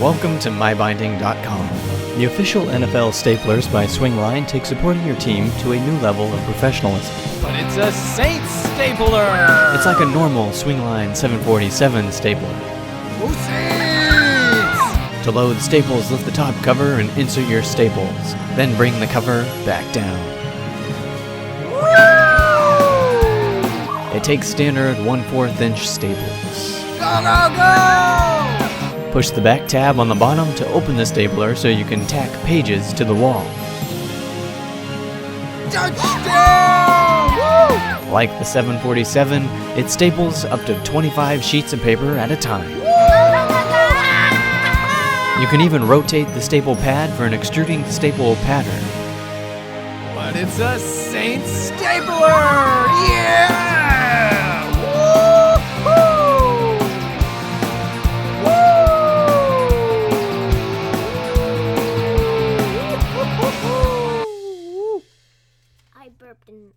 Welcome to MyBinding.com. The official NFL staplers by Swingline take supporting your team to a new level of professionalism. But it's a Saints stapler! It's like a normal Swingline 747 stapler. Who Saints? To load staples, lift the top cover and insert your staples. Then bring the cover back down. Woo! It takes standard 1/4 inch staples. Go, go, go! Push the back tab on the bottom to open the stapler so you can tack pages to the wall. Touchdown! Woo! Like the 747, it staples up to 25 sheets of paper at a time. You can even rotate the staple pad for an extruding staple pattern. But it's a Saints stapler! Yeah! Woo-hoo! Woo! I burped in